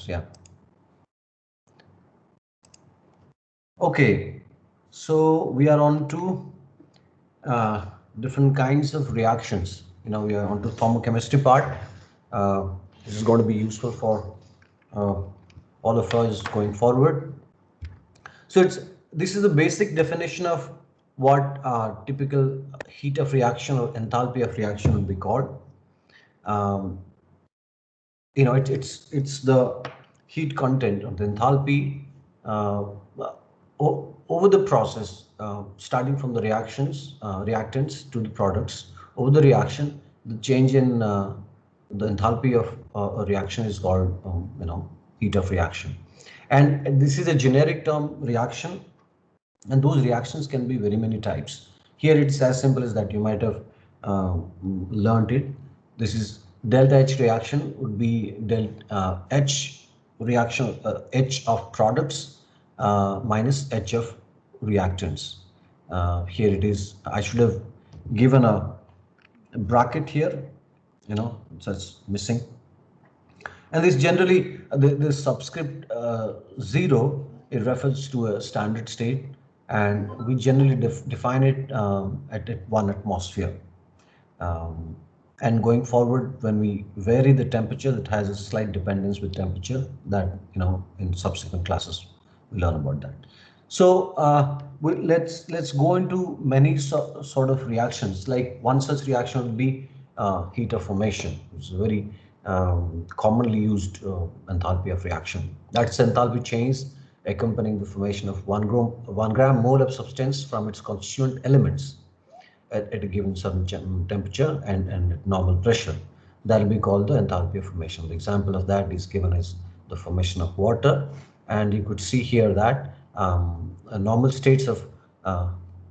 course. Yeah. Okay, so we are on to different kinds of reactions. We are on to thermochemistry part. This is going to be useful for uh, all of us going forward. So this is the basic definition of what typical heat of reaction or enthalpy of reaction will be called. Um, it's the heat content or the enthalpy uh, over the process, starting from the reactants to the products. Over the reaction, the change in the enthalpy of a reaction is called heat of reaction. And this is a generic term, reaction, and those reactions can be very many types. Here it's as simple as that. You might have learned it. This is delta H reaction would be H reaction, H of products minus H of reactants. Here it is. I should have given a bracket here, so it's missing. And this generally, the subscript 0, it refers to a standard state, and we generally define it at 1 atmosphere. And going forward, when we vary the temperature, that has a slight dependence with temperature, that in subsequent classes we learn about that. So let's go into many sort of reactions. Like one such reaction would be heat of formation. It's a very commonly used enthalpy of reaction. That's enthalpy change accompanying the formation of 1 gram mole of substance from its constituent elements at a given certain temperature and at normal pressure. That will be called the enthalpy of formation. The example of that is given as the formation of water, and you could see here that normal states of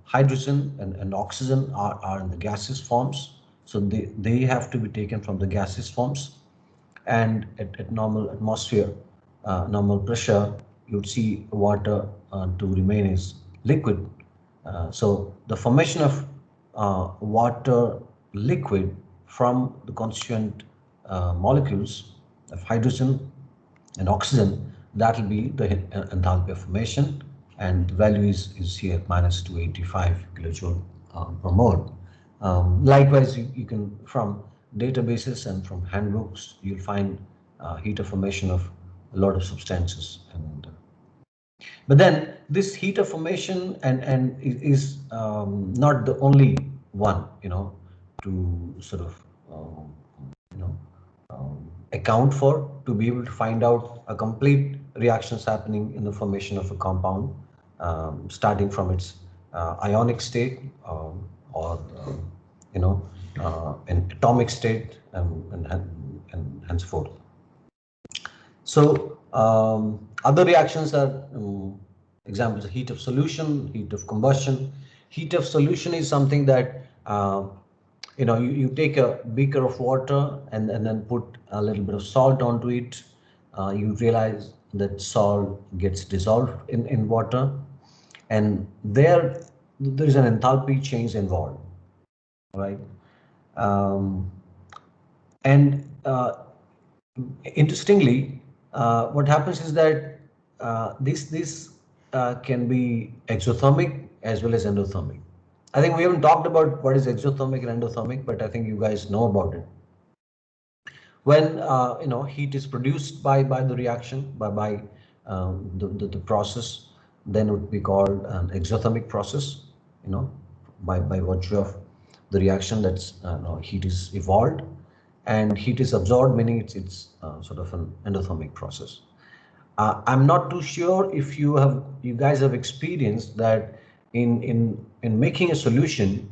hydrogen and oxygen are in the gaseous forms, so they have to be taken from the gaseous forms, and at normal atmosphere, normal pressure, you'd see water to remain as liquid. So the formation of water liquid from the constituent molecules of hydrogen and oxygen, that will be the enthalpy of formation, and the value is here minus 285 kilojoule per mole. Likewise, you can, from databases and from handbooks, you'll find heat of formation of a lot of substances. But then this heat of formation and is not the only one, to sort of account for, to be able to find out a complete reactions happening in the formation of a compound, starting from its ionic state, or an atomic state, and henceforth. So other reactions are examples of heat of solution, heat of combustion. Heat of solution is something that you take a beaker of water and then put a little bit of salt onto it. You realize that salt gets dissolved in water, and there is an enthalpy change involved, right? And interestingly, what happens is that this can be exothermic as well as endothermic. I think we haven't talked about what is exothermic and endothermic, but I think you guys know about it. When heat is produced by the reaction, by the process, then it would be called an exothermic process. By virtue of the reaction, that's heat is evolved, and heat is absorbed, meaning it's sort of an endothermic process. I'm not too sure if you guys have experienced that in making a solution.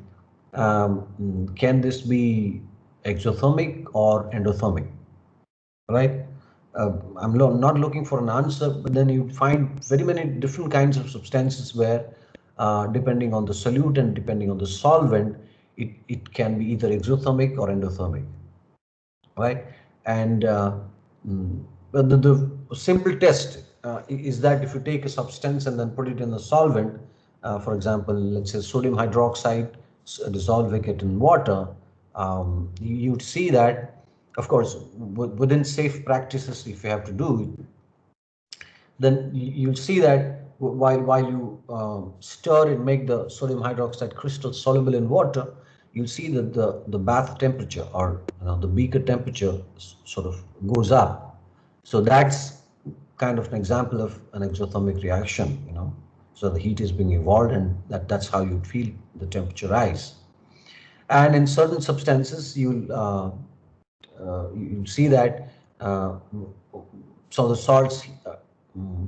Can this be exothermic or endothermic, right? I'm not looking for an answer, but then you find very many different kinds of substances where, depending on the solute and depending on the solvent, it can be either exothermic or endothermic, right? And the simple test is that if you take a substance and then put it in a solvent, for example, let's say sodium hydroxide, dissolve it in water, you'd see that, of course, within safe practices, if you have to do it, then you'll see that while you stir and make the sodium hydroxide crystal soluble in water, you'll see that the bath temperature, or the beaker temperature, sort of goes up. So that's kind of an example of an exothermic reaction, So the heat is being evolved, and that's how you'd feel the temperature rise. And in certain substances, you'll see that so the salts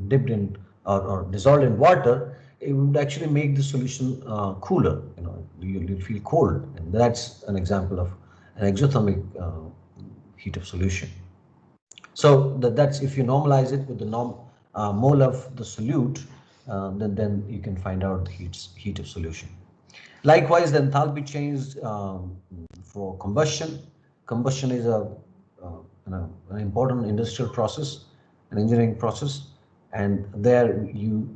dipped in, or dissolved in water, it would actually make the solution cooler. You'll feel cold, and that's an example of an exothermic heat of solution. So that's if you normalize it with the mole of the solute, then you can find out the heat of solution. Likewise, the enthalpy change for combustion. Combustion is an important industrial process, an engineering process, and there you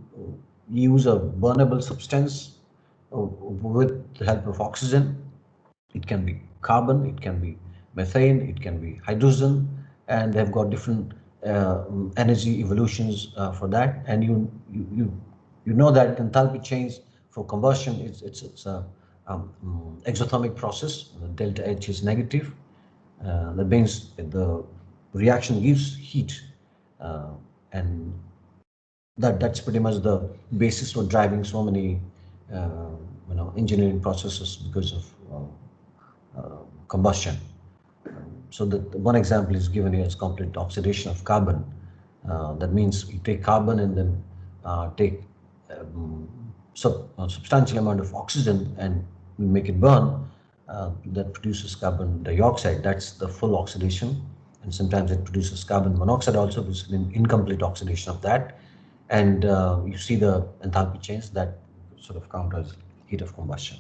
use a burnable substance with the help of oxygen. It can be carbon, it can be methane, it can be hydrogen, and they've got different energy evolutions for that. And you know that enthalpy change for combustion, it's a exothermic process. The delta H is negative. That means the reaction gives heat, and that's pretty much the basis for driving so many engineering processes because of combustion. So the one example is given here as complete oxidation of carbon. That means you take carbon and then take a substantial amount of oxygen and make it burn. That produces carbon dioxide. That's the full oxidation. And sometimes it produces carbon monoxide also, which is an incomplete oxidation of that. And you see the enthalpy change that sort of counters heat of combustion.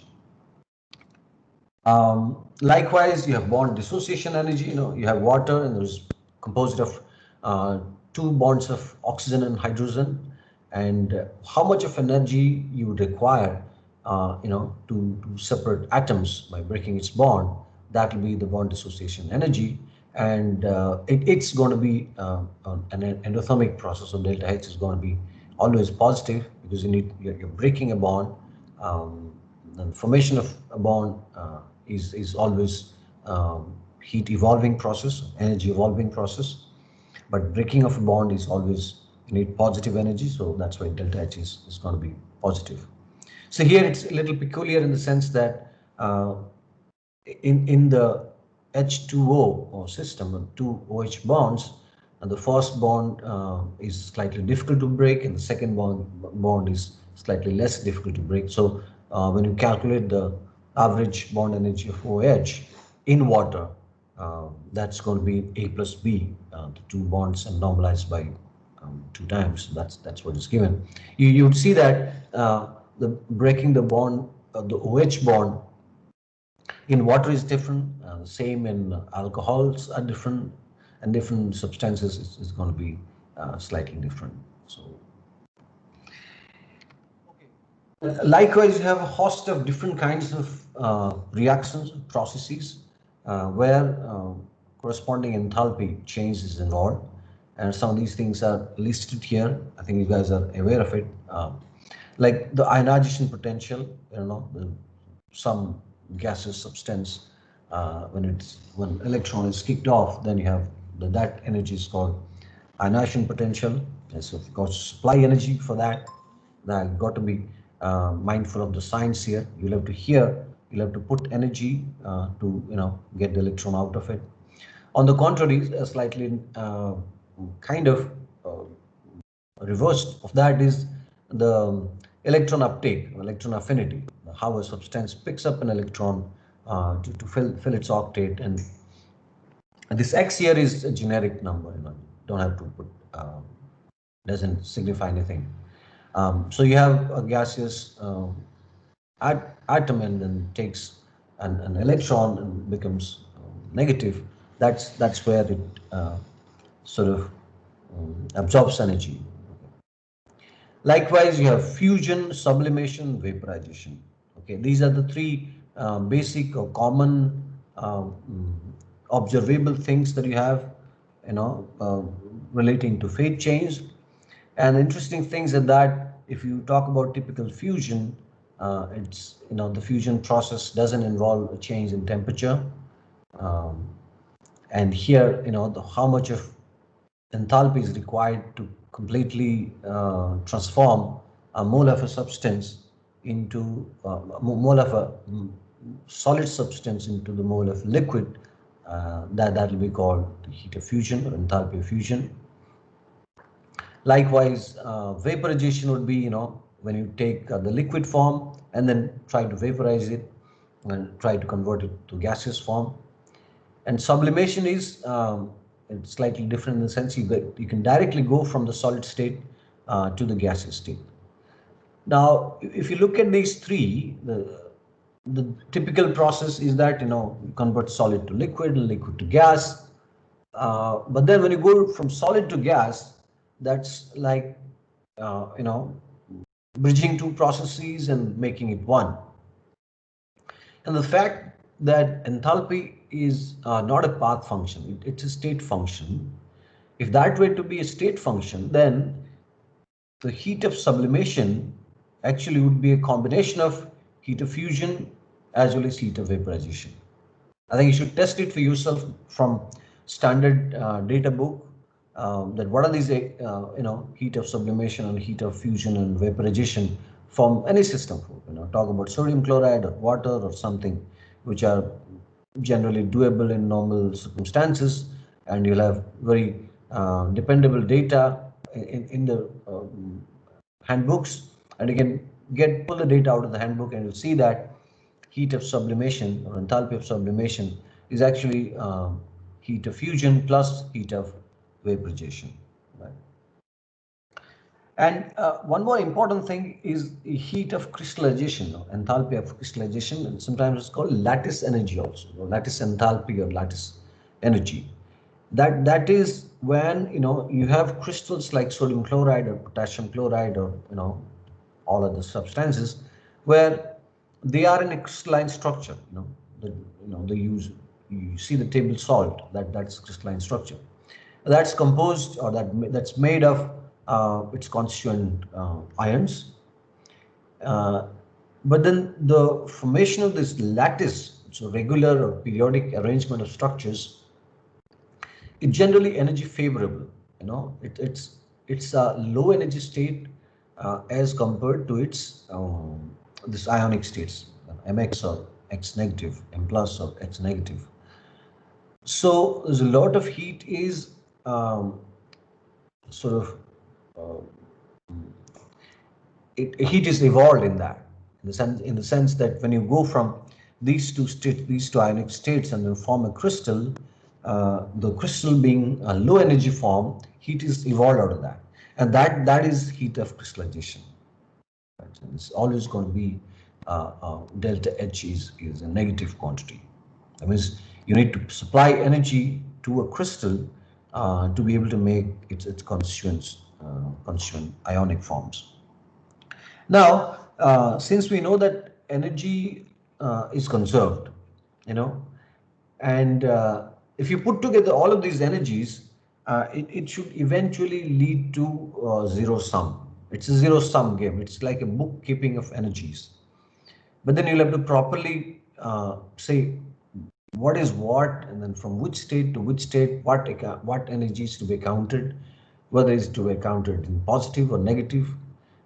Likewise, you have bond dissociation energy. You have water, and there's composed of two bonds of oxygen and hydrogen, and how much of energy you require, to separate atoms by breaking its bond. That will be the bond dissociation energy, and it's going to be an endothermic process. So delta H is going to be always positive because you're breaking a bond. The formation of a bond is always heat evolving process, energy evolving process, but breaking of a bond is always, you need positive energy, so that's why delta H is going to be positive. So here it's a little peculiar in the sense that in the H2O or system, two OH bonds, and the first bond is slightly difficult to break, and the second bond is slightly less difficult to break. So when you calculate the average bond energy of OH in water, that's going to be A plus B, the two bonds, and normalized by 2 times. That's what is given. You would see that the breaking the bond, the OH bond in water is different. Same in alcohols are different, and different substances is going to be slightly different. So. Likewise, you have a host of different kinds of reactions, processes, where corresponding enthalpy change is involved. And some of these things are listed here. I think you guys are aware of it. Like the ionization potential, some gaseous substance, when electron is kicked off, then you have that energy is called ionization potential. And so of course, supply energy for that. Now you've got to be mindful of the signs here. You'll have to put energy to get the electron out of it. On the contrary, a slightly kind of reversed of that is the electron uptake, electron affinity, how a substance picks up an electron to fill its octet. And this X here is a generic number. Don't have to put, doesn't signify anything. So you have a gaseous atom and then takes an electron and becomes negative. That's where it sort of absorbs energy. Likewise, you have fusion, sublimation, vaporization. Okay, these are the three basic or common observable things that you have, relating to phase change. And interesting things are that if you talk about typical fusion, it's, the fusion process doesn't involve a change in temperature. Um, and here, how much of enthalpy is required to completely transform a mole of a substance into mole of a solid substance into the mole of liquid. That will be called heat of fusion or enthalpy of fusion. Likewise, vaporization would be, when you take the liquid form and then try to vaporize it and try to convert it to gaseous form. And sublimation is it's slightly different in the sense you can directly go from the solid state to the gaseous state. Now, if you look at these three, the typical process is that, you convert solid to liquid and liquid to gas. But then when you go from solid to gas, that's like, you know, bridging two processes and making it one. And the fact that enthalpy is not a path function, it's a state function. If that were to be a state function, then the heat of sublimation actually would be a combination of heat of fusion as well as heat of vaporization. I think you should test it for yourself from standard data book. That what are these, heat of sublimation and heat of fusion and vaporization from any system. Talk about sodium chloride or water or something, which are generally doable in normal circumstances, and you'll have very dependable data in the handbooks, and you can pull the data out of the handbook, and you'll see that heat of sublimation or enthalpy of sublimation is actually heat of fusion plus heat of vaporization. Right? And one more important thing is the heat of crystallization, or enthalpy of crystallization, and sometimes it's called lattice energy also, or lattice enthalpy or lattice energy. That is when you have crystals like sodium chloride or potassium chloride or all other substances where they are in a crystalline structure. They use, you see the table salt, that's crystalline structure. That's composed, or that's made of its constituent ions. Uh, but then the formation of this lattice, so regular or periodic arrangement of structures, it's generally energy favorable. It's a low energy state as compared to its this ionic states, mx or x negative, m plus or x negative. So there's a lot of heat is sort of heat is evolved in that, in the sense that when you go from these two ionic states and then form a crystal, the crystal being a low energy form, heat is evolved out of that, and that is heat of crystallization. Right? And it's always going to be delta H is a negative quantity. That means you need to supply energy to a crystal to be able to make its constituent ionic forms. Now, since we know that energy is conserved, you know, and if you put together all of these energies, it should eventually lead to zero sum. It's a zero sum game. It's like a bookkeeping of energies. But then you'll have to properly say what is what, and then from which state to which state, what energy is to be counted, whether it's to be counted in positive or negative.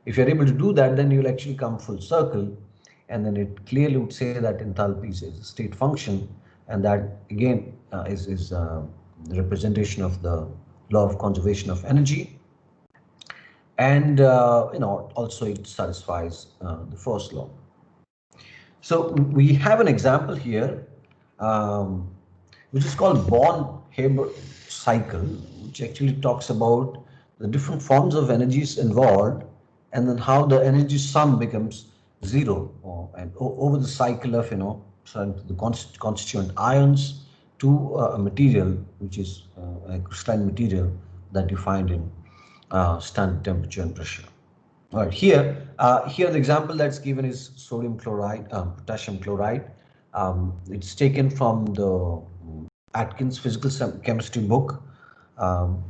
If you're able to do that, then you'll actually come full circle, and then it clearly would say that enthalpy is a state function, and that again is the representation of the law of conservation of energy, and also it satisfies the first law. So we have an example here, um, which is called Born-Haber cycle, which actually talks about the different forms of energies involved, and then how the energy sum becomes zero, and over the cycle of the constituent ions to a material which is a crystalline material that you find in standard temperature and pressure. All right, here the example that's given is sodium chloride, potassium chloride. It's taken from the Atkins physical chemistry book. Um,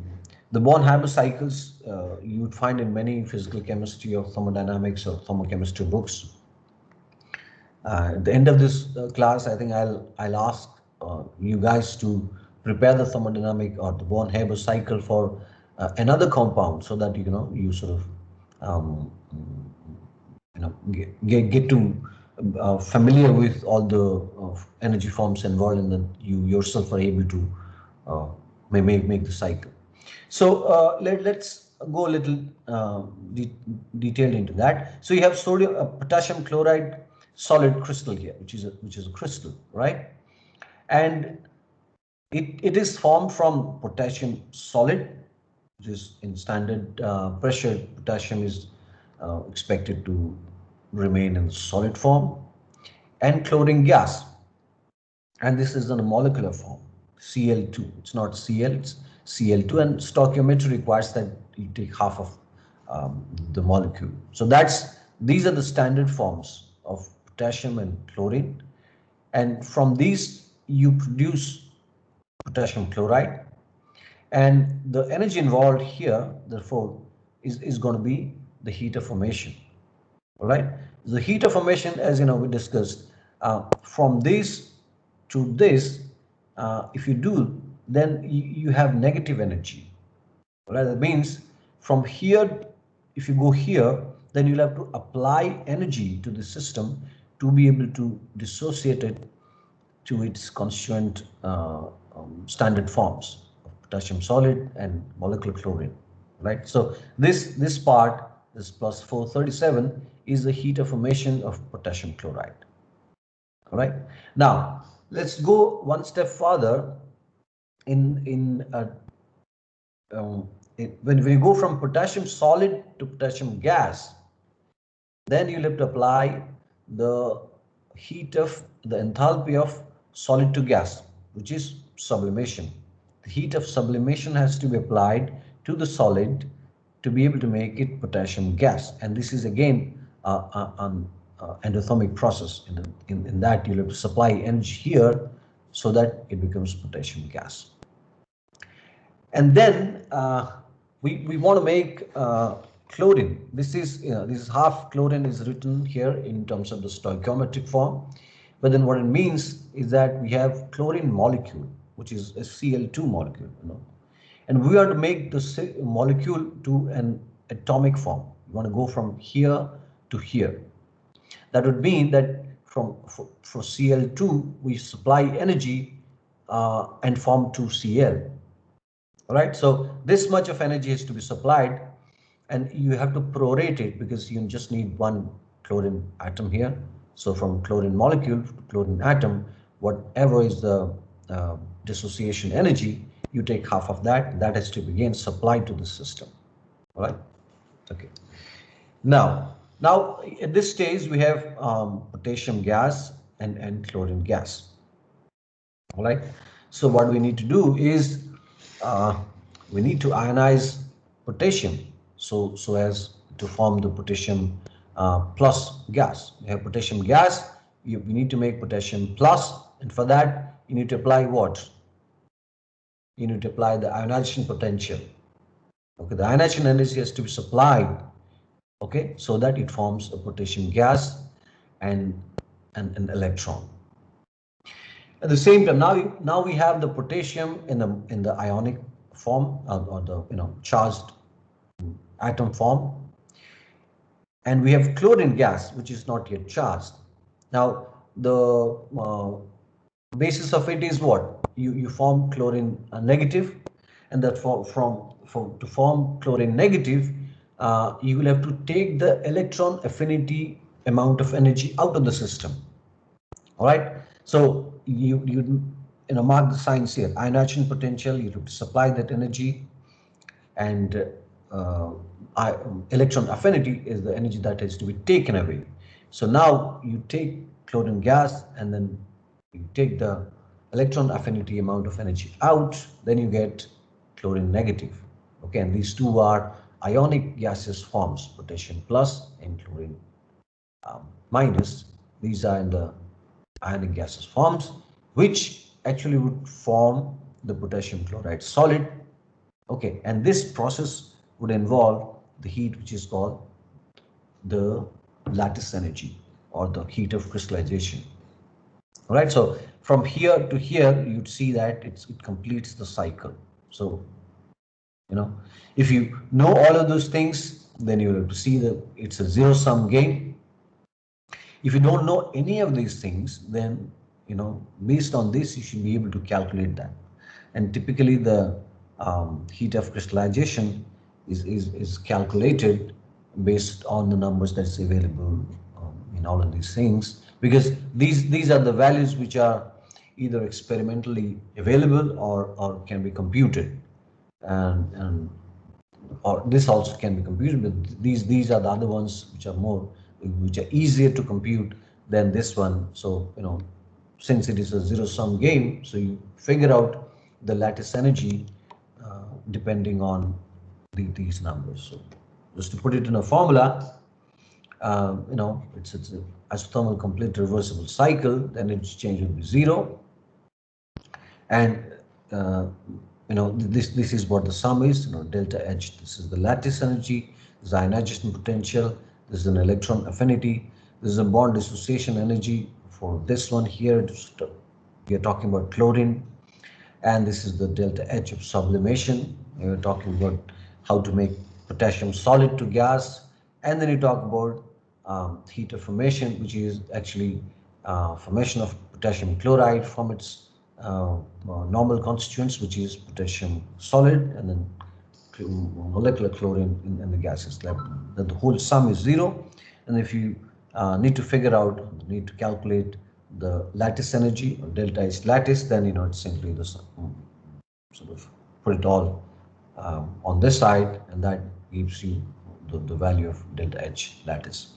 The Born-Haber cycles you would find in many physical chemistry or thermodynamics or thermochemistry books. At the end of this class, I think I'll ask you guys to prepare the thermodynamic or the Born-Haber cycle for another compound, so that you sort of um, get to familiar with all the energy forms involved, and then you yourself are able to uh, make the cycle. So let's go a little detailed into that. So you have sodium potassium chloride solid crystal here, which is a crystal, right? And it is formed from potassium solid, which is in standard pressure. Potassium is expected to remain in solid form, and chlorine gas, and this is in a molecular form, Cl2. It's not Cl, it's Cl2, and stoichiometry requires that you take half of the molecule. So these are the standard forms of potassium and chlorine, and from these you produce potassium chloride, and the energy involved here, therefore, is going to be the heat of formation. All right, the heat of formation, as we discussed, from this to this, if you do, then you have negative energy. All right, that means from here, if you go here, then you'll have to apply energy to the system to be able to dissociate it to its constituent standard forms of potassium solid and molecular chlorine, right? So this part, this plus 437, is the heat of formation of potassium chloride. All right. Now let's go one step further. When we go from potassium solid to potassium gas, then you'll have to apply the heat of the enthalpy of solid to gas, which is sublimation. The heat of sublimation has to be applied to the solid to be able to make it potassium gas, and this is again an endothermic process. In that, you'll have to supply energy here so that it becomes potassium gas. And then we want to make chlorine. This is half chlorine is written here in terms of the stoichiometric form, but then what it means is that we have chlorine molecule, which is a Cl2 molecule, and we want to make the molecule to an atomic form. We want to go from here to here. That would mean that for Cl2 we supply energy and form 2Cl. All right, so this much of energy has to be supplied, and you have to prorate it because you just need one chlorine atom here. So from chlorine molecule to chlorine atom, whatever is the dissociation energy, you take half of that. That has to be again supplied to the system. All right. Okay. Now at this stage we have potassium gas and chlorine gas. All right. So what we need to do is we need to ionize potassium so as to form the potassium plus gas. We have potassium gas. We need to make potassium plus, and for that you need to apply what? You need to apply the ionization potential. Okay, the ionization energy has to be supplied. Okay, so that it forms a potassium gas and an electron. At the same time, now we have the potassium in the ionic form, or the charged atom form, and we have chlorine gas, which is not yet charged. Now the basis of it is what? You form chlorine negative, and that to form chlorine negative, you will have to take the electron affinity amount of energy out of the system. All right, so you mark the signs here. Ionization potential, you have to supply that energy, and electron affinity is the energy that has to be taken away. So now you take chlorine gas and then you take the electron affinity amount of energy out, then you get chlorine negative. Okay, and these two are ionic gaseous forms, potassium plus and chlorine minus. These are in the ionic gaseous forms, which actually would form the potassium chloride solid. Okay, and this process would involve the heat which is called the lattice energy or the heat of crystallization. All right, so from here to here, you'd see that it completes the cycle. So, you know, if you know all of those things, then you have to see that it's a zero-sum game. If you don't know any of these things, then, based on this, you should be able to calculate that. And typically, the heat of crystallization is calculated based on the numbers that's available in all of these things, because these are the values which are either experimentally available or can be computed, and or this also can be computed, but these are the other ones which are easier to compute than this one. So, since it is a zero sum game, so you figure out the lattice energy depending on these numbers. So just to put it in a formula, it's an isothermal complete reversible cycle, then its change will be zero. And uh, this is what the sum is, delta H. This is the lattice energy, this is ionization potential, this is an electron affinity, this is a bond dissociation energy. For this one here, we are talking about chlorine, and this is the delta H of sublimation. We are talking about how to make potassium solid to gas, and then you talk about heat of formation, which is actually formation of potassium chloride from its normal constituents, which is potassium solid, and then molecular chlorine in the gases. That the whole sum is zero, and if you need to calculate the lattice energy or delta H lattice, then it's simply the sum. Sort of put it all on this side, and that gives you the value of delta H lattice.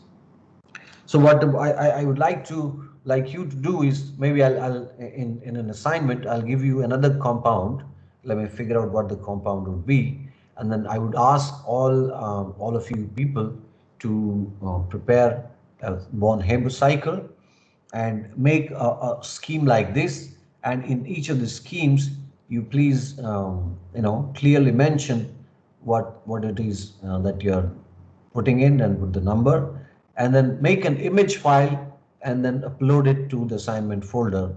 So what I would like you to do is, maybe I'll in an assignment I'll give you another compound. Let me figure out what the compound would be, and then I would ask all of you people to prepare a Born-Haber cycle and make a scheme like this. And in each of the schemes, you please clearly mention what it is that you're putting in, and put the number, and then make an image file and then upload it to the assignment folder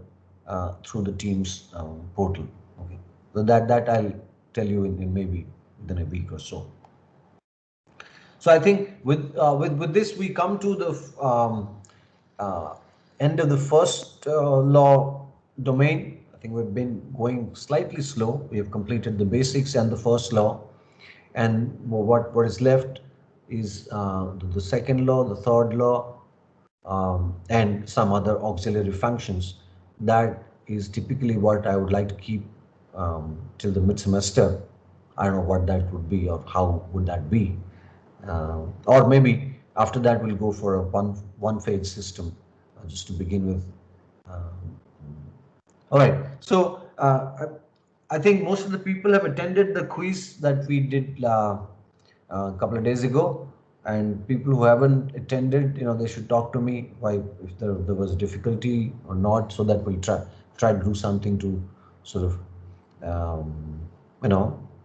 through the Teams portal. Okay, so that I'll tell you in maybe within a week or so. So I think with this we come to the uh, end of the first law domain. I think we've been going slightly slow. We have completed the basics and the first law, and what is left is the second law, the third law, and some other auxiliary functions. That is typically what I would like to keep till the mid-semester. I don't know what that would be or how would that be. Or maybe after that we'll go for a one-phase system just to begin with. All right, so I think most of the people have attended the quiz that we did a couple of days ago, and people who haven't attended, they should talk to me why, if there was difficulty or not, so that we'll try to do something to sort of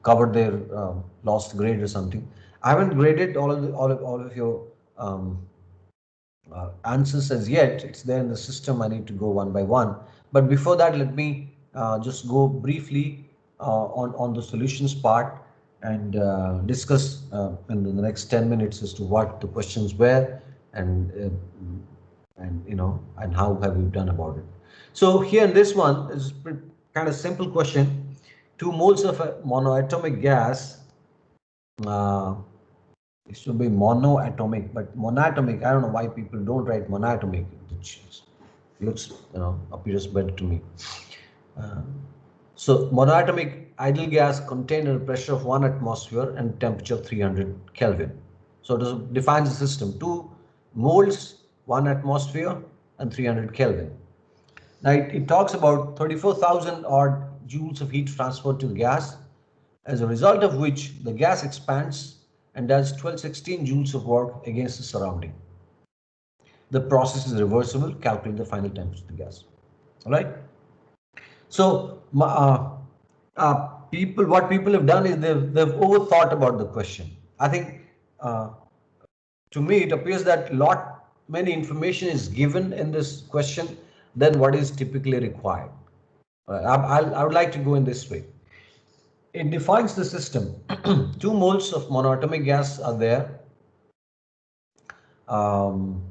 cover their lost grade or something. I haven't graded all of your answers as yet. It's there in the system. I need to go one by one. But before that, let me just go briefly on the solutions part, and discuss in the next 10 minutes as to what the questions were, and and how have we done about it. So here in this one is kind of simple question. 2 moles of a monoatomic gas, it should be monoatomic, but monatomic, I don't know why people don't write monatomic. It looks, appears better to me. So monoatomic ideal gas contained at a pressure of 1 atmosphere and temperature of 300 Kelvin. So it defines the system: 2 moles, 1 atmosphere, and 300 Kelvin. Now it talks about 34,000 odd joules of heat transferred to the gas, as a result of which the gas expands and does 1216 joules of work against the surrounding. The process is reversible. Calculate the final temperature of the gas. All right. So what people have done is they've overthought about the question. I think uh, to me it appears that lot many information is given in this question than what is typically required. I would like to go in this way. It defines the system. 2 moles of monatomic gas are there, um,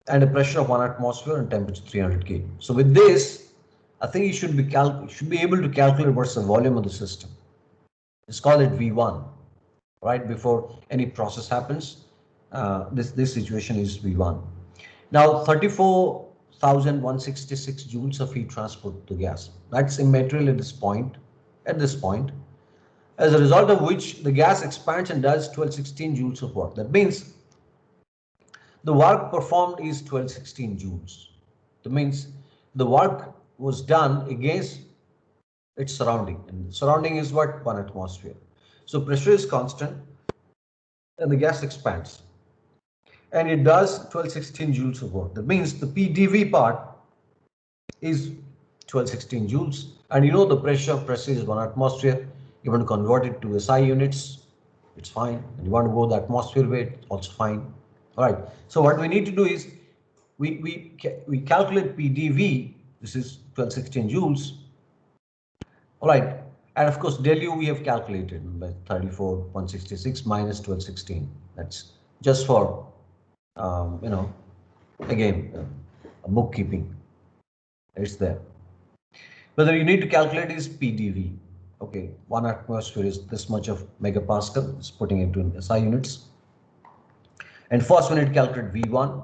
and a pressure of 1 atmosphere and temperature 300 K. So with this, I think you should be able to calculate what's the volume of the system. Let's call it V1, right? Before any process happens, this situation is V1. Now 34,166 joules of heat transport to gas. That's immaterial at this point. At this point, as a result of which the gas expands and does 1216 joules of work. That means the work performed is 1216 joules. That means the work was done against its surrounding, and the surrounding is what? 1 atmosphere. So pressure is constant and the gas expands and it does 1216 joules of work. That means the PdV part is 1216 joules, and you know the pressure is 1 atmosphere. You want to convert it to SI units, it's fine. And you want to go the atmosphere way, also fine. All right. So what we need to do is we calculate PdV. This is 1216 joules. All right. And of course, del U we have calculated by 34,166 minus 1216. That's just for again, bookkeeping. It's there. Whether you need to calculate is PdV. Okay, 1 atmosphere is this much of megapascal. It's putting it into SI units. And first we need to calculate V1,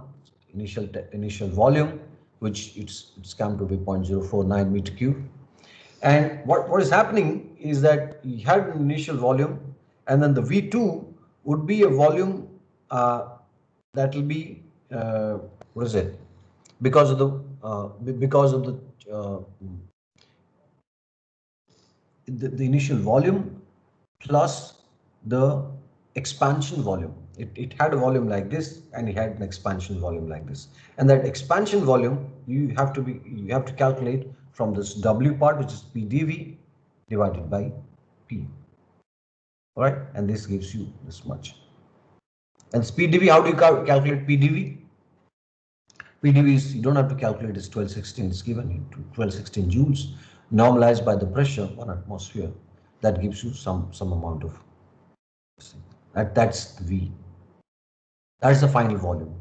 initial volume, which it's come to be 0.049 meter cube. And what is happening is that you had an initial volume, and then the V2 would be a volume that will be what is it? Because of the initial volume plus the expansion volume. It had a volume like this, and it had an expansion volume like this. And that expansion volume you have to calculate from this W part, which is PdV divided by P. All right, and this gives you this much. And PdV, how do you calculate PdV? PdV is, you don't have to calculate, it's 1216, it's given you 1216 joules normalized by the pressure on atmosphere. That gives you some amount of, that's V. That's the final volume.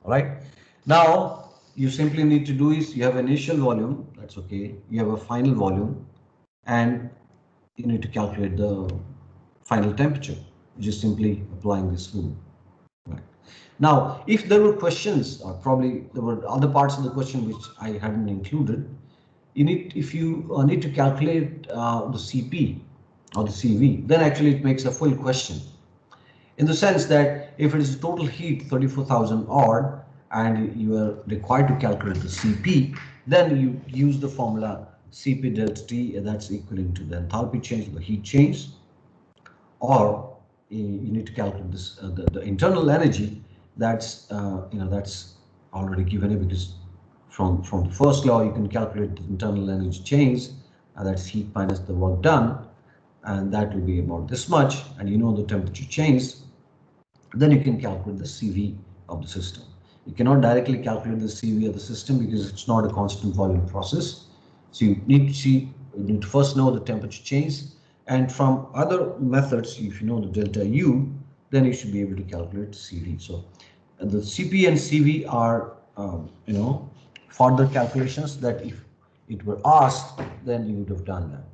All right. Now you simply need to do is you have initial volume, that's okay. You have a final volume, and you need to calculate the final temperature, which is simply applying this rule. Right. Now, if there were questions, or probably there were other parts of the question which I hadn't included, if you need to calculate the CP or the CV, then actually it makes a full question. In the sense that if it is total heat 34,000 odd and you are required to calculate the CP, then you use the formula CP delta T, that's equivalent to the enthalpy change, the heat change, or you need to calculate this the internal energy. That's that's already given here, because from the first law you can calculate the internal energy change, that's heat minus the work done, and that will be about this much, and you know the temperature change. Then you can calculate the CV of the system. You cannot directly calculate the CV of the system because it's not a constant volume process. So you need to first know the temperature change, and from other methods, if you know the delta U, then you should be able to calculate CV. So the CP and CV are further calculations that if it were asked, then you would have done that.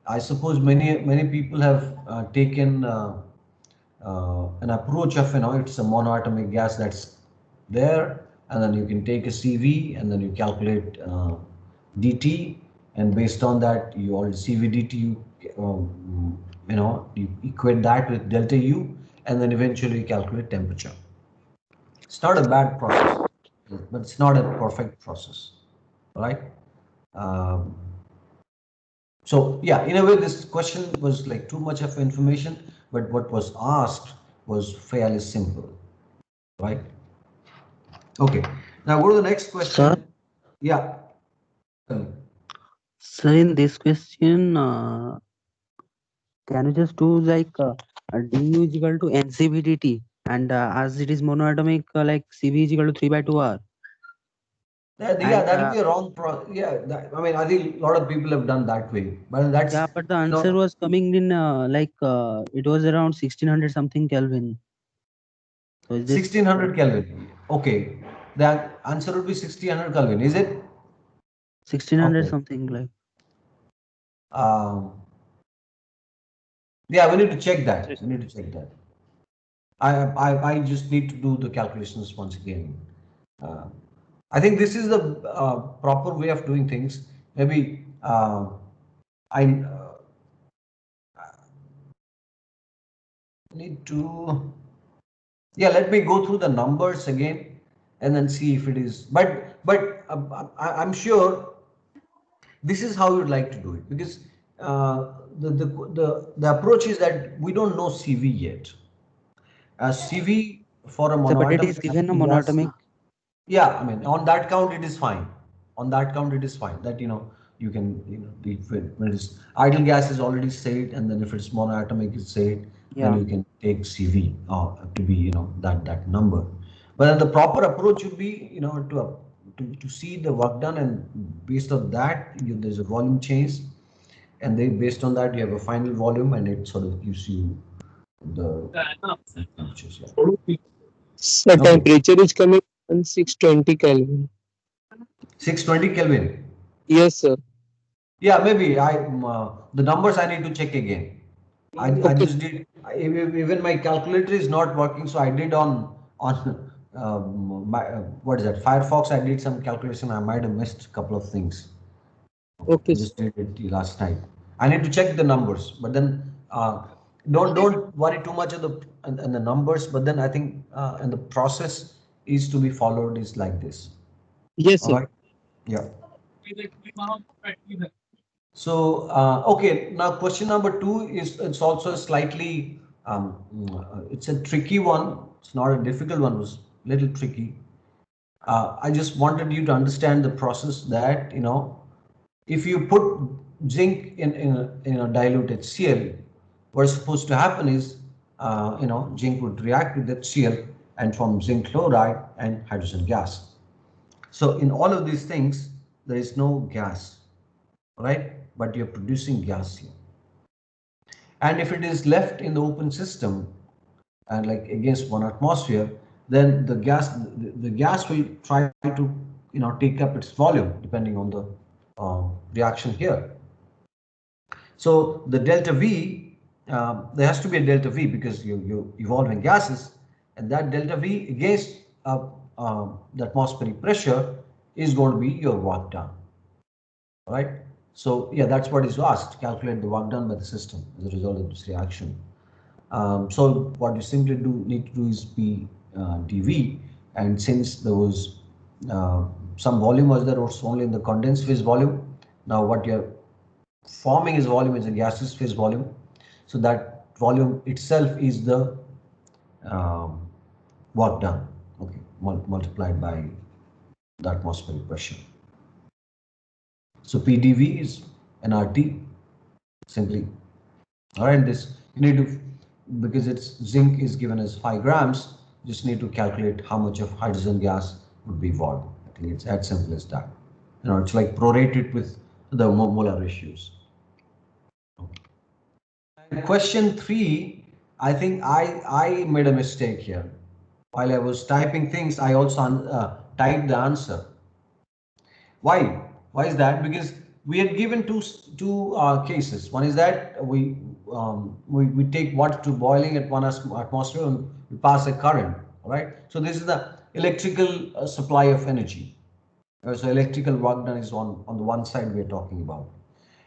I suppose many people have taken an approach of it's a monoatomic gas that's there, and then you can take a CV and then you calculate dt, and based on that you already CV dt, you equate that with delta U, and then eventually you calculate temperature. It's not a bad process, but it's not a perfect process, right? So yeah, in a way this question was like too much of information, but what was asked was fairly simple, right? Okay, now go to the next question. Sir, Yeah. sir, in this question, can you just do like du is equal to ncvdt, and as it is monoatomic, like cv is equal to 3 by 2 r, Yeah, and that will be a wrong yeah, I mean, I think a lot of people have done that way, but that's, yeah, but the you answer know, was coming in it was around 1600 something Kelvin. So is this 1600 Kelvin. Okay, the answer would be 1600 Kelvin, is it? 1600 Okay. something like? Um, yeah, we need to check that. We need to check that. I just need to do the calculations once again. Uh, I think this is the proper way of doing things. Maybe I need to, yeah, let me go through the numbers again and then see if it is. I'm sure this is how you'd like to do it, because the approach is that we don't know CV yet. CV for a So but it is monoatomic given a natural gas. monoatomic. Yeah, I mean, on that count, it is fine. On that count, it is fine. That, you can, when it is idle gas is already said, and then if it's monoatomic is said, then Yeah. you can take CV to be, that number. But then the proper approach would be, to see the work done, and based on that, there's a volume change, and then based on that, you have a final volume, and it sort of gives you the temperatures. Yeah. So Okay. temperature is coming on 620 Kelvin. 620 Kelvin. Yes, sir. Yeah, maybe the numbers I need to check again. I Okay. just did, even my calculator is not working, so I did on what is that, Firefox. I did some calculation. I might have missed a couple of things. Okay, Okay, I sir. just did it last night. I need to check the numbers, but then don't worry too much of the numbers. But then I think and the process is to be followed is like this. Yes, All sir. right. Yeah. So, okay, now question number two is, it's also slightly, it's a tricky one. It's not a difficult one, it was a little tricky. I just wanted you to understand the process that, if you put zinc in a dilute HCl, what's supposed to happen is, zinc would react with HCl and form zinc chloride and hydrogen gas. So in all of these things, there is no gas, right? But you're producing gas here. And if it is left in the open system and like against 1 atmosphere, then the gas will try to take up its volume depending on the reaction here. So the delta V, there has to be a delta V because you're evolving gases, and that delta V against the atmospheric pressure is going to be your work done. Right? So yeah, that's what is asked. Calculate the work done by the system as a result of this reaction. So what you simply need to do is P dV, and since there was uh, some volume was there was only in the condensed phase volume. Now what you're forming is volume is a gaseous phase volume. So that volume itself is the um, work done. Okay, multiplied by the atmospheric pressure. So PdV is nRT simply. All right, this you need to, because it's zinc is given as 5 grams, just need to calculate how much of hydrogen gas would be evolved. I think it's as simple as that. It's like prorated with the molar ratios. And question 3, I think I made a mistake here. While I was typing things, I also typed the answer. Why? Why is that? Because we had given two cases. One is that we take water to boiling at 1 atmosphere and we pass a current. All right. So this is the electrical supply of energy. So electrical work done is on the one side we're talking about,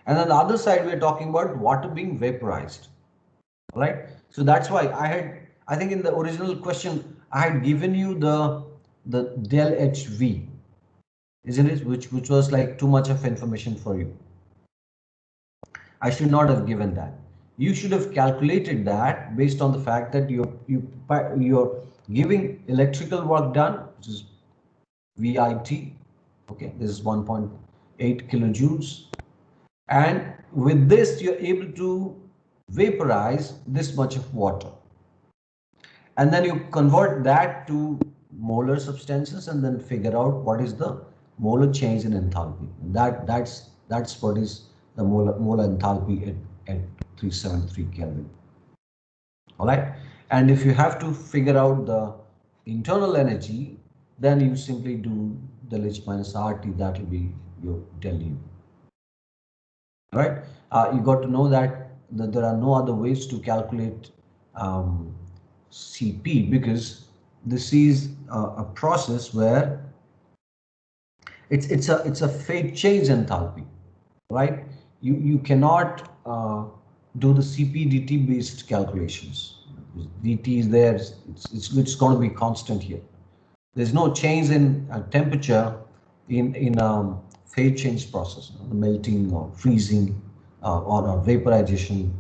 and on the other side we're talking about water being vaporized. All right. So that's why I think in the original question I had given you the del HV, isn't it? Which was like too much of information for you. I should not have given that. You should have calculated that based on the fact that you're giving electrical work done, which is VIT. Okay, this is 1.8 kilojoules, and with this you're able to vaporize this much of water, and then you convert that to molar substances and then figure out what is the molar change in enthalpy. That's what is the molar enthalpy at 373 Kelvin. All right, and if you have to figure out the internal energy, then you simply do del H minus RT. That will be your del U. All right, you got to know that there are no other ways to calculate um, CP, because this is a process where it's a phase change enthalpy, right? You cannot do the CP DT based calculations. DT is there; it's going to be constant here. There's no change in temperature in phase change process, the melting or freezing or vaporization.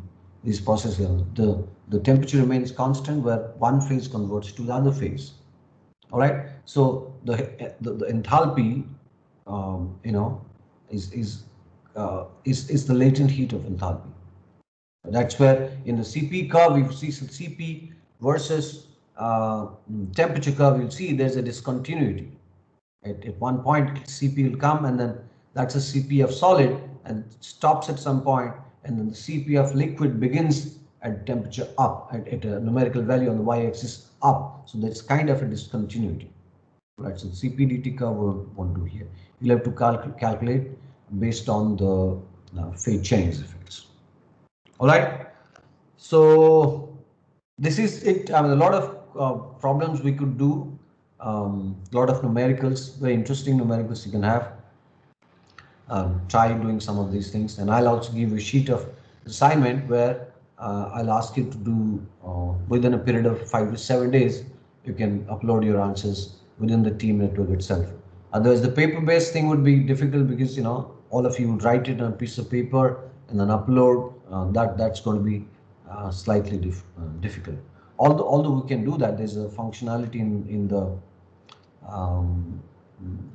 These processes, the temperature remains constant where one phase converts to the other phase. All right. So the enthalpy, you know, is the latent heat of enthalpy. That's where in the CP curve, you see CP versus temperature curve, you'll see there's a discontinuity. At one point, CP will come, and then that's a CP of solid and stops at some point, and then the CP of liquid begins at temperature up, at a numerical value on the y-axis up. So that's kind of a discontinuity. Right, so the CPDT curve won't do here. You'll have to calculate based on the phase change effects. All right. So this is it. I mean, a lot of problems we could do. A lot of numericals, very interesting numericals you can have. Try doing some of these things, and I'll also give you a sheet of assignment where I'll ask you to do within a period of 5 to 7 days. You can upload your answers within the team network itself. Otherwise, the paper-based thing would be difficult because all of you would write it on a piece of paper and then upload. That's going to be slightly difficult. Although we can do that, there's a functionality in the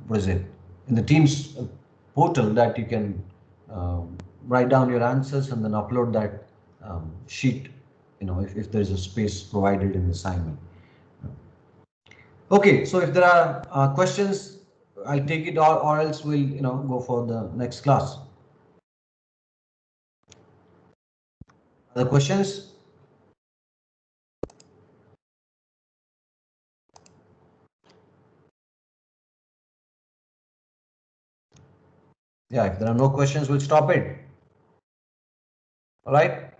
what is it, in the Teams portal, that you can write down your answers and then upload that sheet, if there's a space provided in the assignment. Okay, so if there are questions, I'll take it, or else we'll go for the next class. Other questions? Yeah, if there are no questions, we'll stop it. All right.